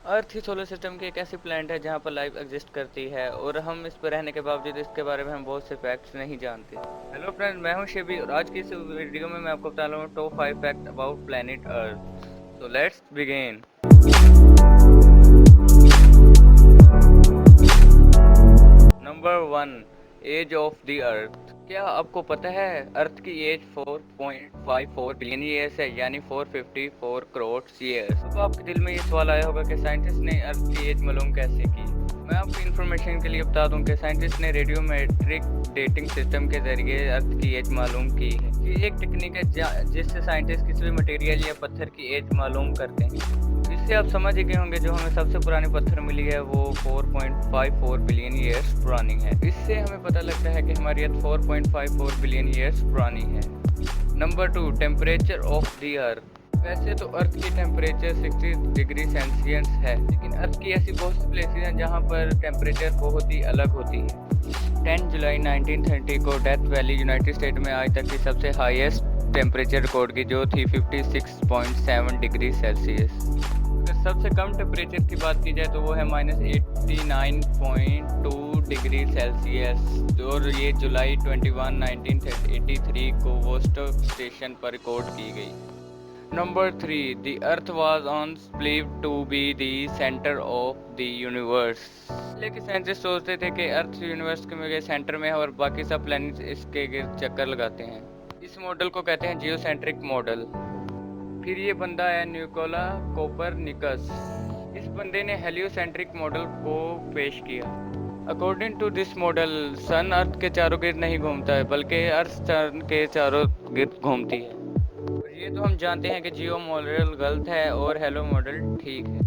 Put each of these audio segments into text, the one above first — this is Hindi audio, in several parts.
अर्थ ही सोलर सिस्टम की एक ऐसी प्लैनेट है जहाँ पर लाइफ एग्जिस्ट करती है और हम इस पर रहने के बावजूद इसके बारे में हम बहुत से फैक्ट्स नहीं जानते। हेलो फ्रेंड, मैं हूँ शिवी और आज की इस वीडियो में मैं आपको बता रहा हूँ top 5 fact about planet Earth. So let's begin. Number 1, age of the Earth. क्या आपको पता है अर्थ की एज 4.54 बिलियन ईयर्स है, यानी 454 करोड़ ईयर्स। तो आपके दिल में ये सवाल आया होगा कि साइंटिस्ट ने अर्थ की एज मालूम कैसे की। मैं आपकी इन्फॉर्मेशन के लिए बता दूं कि साइंटिस्ट ने रेडियोमेट्रिक डेटिंग सिस्टम के जरिए अर्थ की एज मालूम की है। ये एक टेक्निक है जिससे साइंटिस्ट किसी भी मटेरियल या पत्थर की एज मालूम करते हैं। इससे आप समझ ही गए होंगे जो हमें सबसे पुरानी पत्थर मिली है वो 4.54 बिलियन ईयर्स पुरानी है। इससे हमें पता लगता है कि हमारी अर्थ 4.54 बिलियन ईयर्स पुरानी है। नंबर 2, टेम्परेचर ऑफ द अर्थ। वैसे तो अर्थ की टेम्परेचर 60 डिग्री सेल्सियस है, लेकिन अर्थ की ऐसी बहुत सी प्लेसेस हैं जहाँ पर टेम्परेचर बहुत ही अलग होती है। 10 जुलाई 1930 को डेथ वैली यूनाइटेड स्टेट में आज तक की सबसे हाईएस्ट टेम्परेचर रिकॉर्ड की, जो थी 56.7 डिग्री सेल्सियस। अगर सबसे कम टेम्परेचर की बात की जाए तो वो है -89.2 डिग्री सेल्सियस, और ये जुलाई 21, 1983 को वोस्टॉक स्टेशन पर रिकॉर्ड की गई। Number 3, the Earth was once believed to be the centre of the universe. लेकिन साइंटिस्ट सोचते थे कि अर्थ यूनिवर्स के सेंटर में है और बाकी सब प्लैनेट्स इसके गिर्द चक्कर लगाते हैं। इस मॉडल को कहते हैं जियोसेंट्रिक मॉडल। फिर ये बंदा है निकोला कोपरनिकस। इस बंदे ने हेलियोसेंट्रिक मॉडल को पेश किया। अकॉर्डिंग टू दिस मॉडल सन अर्थ के चारों गिर्द नहीं घूमता है, बल्कि अर्थ सन के चारों गिर्द घूमती है। और ये तो हम जानते हैं कि जियो मॉडल गलत है और हेलो मॉडल ठीक है।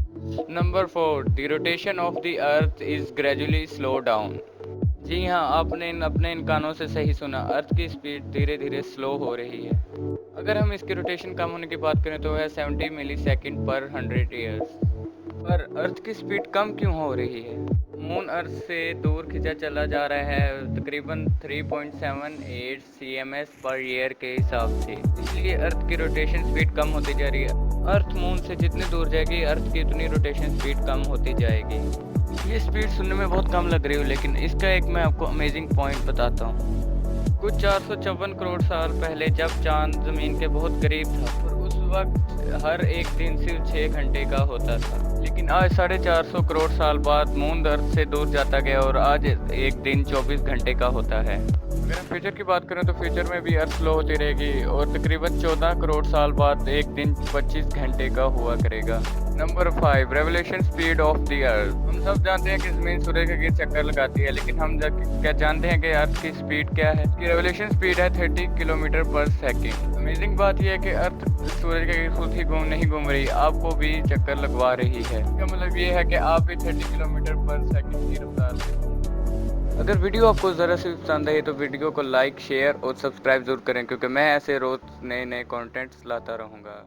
Number 4, the rotation of the earth is gradually slow down. जी हाँ, आपने अपने इन कानों से सही सुना, अर्थ की स्पीड धीरे धीरे स्लो हो रही है। अगर हम इसकी रोटेशन कम होने की बात करें तो है 70 मिली सेकेंड पर 100 ईयर्स। पर अर्थ की स्पीड कम क्यों हो रही है? मून अर्थ से दूर खिंचा चला जा रहा है तकरीबन 3.78 cms पर ईयर के हिसाब से, इसलिए अर्थ की रोटेशन स्पीड कम होती जा रही है। अर्थ मून से जितनी दूर जाएगी अर्थ की उतनी रोटेशन स्पीड कम होती जाएगी। ये स्पीड सुनने में बहुत कम लग रही हो, लेकिन इसका एक मैं आपको अमेजिंग पॉइंट बताता हूँ। कुछ 454 करोड़ साल पहले जब चांद जमीन के बहुत करीब था और उस वक्त हर एक दिन सिर्फ 6 घंटे का होता था, लेकिन आज 450 करोड़ साल बाद मून अर्थ से दूर जाता गया और आज एक दिन 24 घंटे का होता है। अगर हम फ्यूचर की बात करें तो फ्यूचर में भी अर्थ स्लो होती रहेगी और तकरीबन 14 करोड़ साल बाद एक दिन 25 घंटे का हुआ करेगा। Number 5, revolution speed of the अर्थ। हम सब जानते हैं कि ज़मीन सूर्य के गिर्द चक्कर लगाती है, लेकिन हम क्या जानते हैं कि अर्थ की स्पीड क्या है? इसकी रेवोल्यूशन स्पीड है 30 किलोमीटर पर सेकेंड। अमेजिंग बात यह है कि अर्थ सूर्य के गिर्द खुद ही नहीं घूम रही, आपको भी चक्कर लगवा रही है। इसका मतलब ये है कि आप भी 30 किलोमीटर पर सेकेंड की रफ्तार से। अगर वीडियो आपको ज़रा सी पसंद आई तो वीडियो को लाइक, शेयर और सब्सक्राइब जरूर करें, क्योंकि मैं ऐसे रोज़ नए नए कंटेंट्स लाता रहूँगा।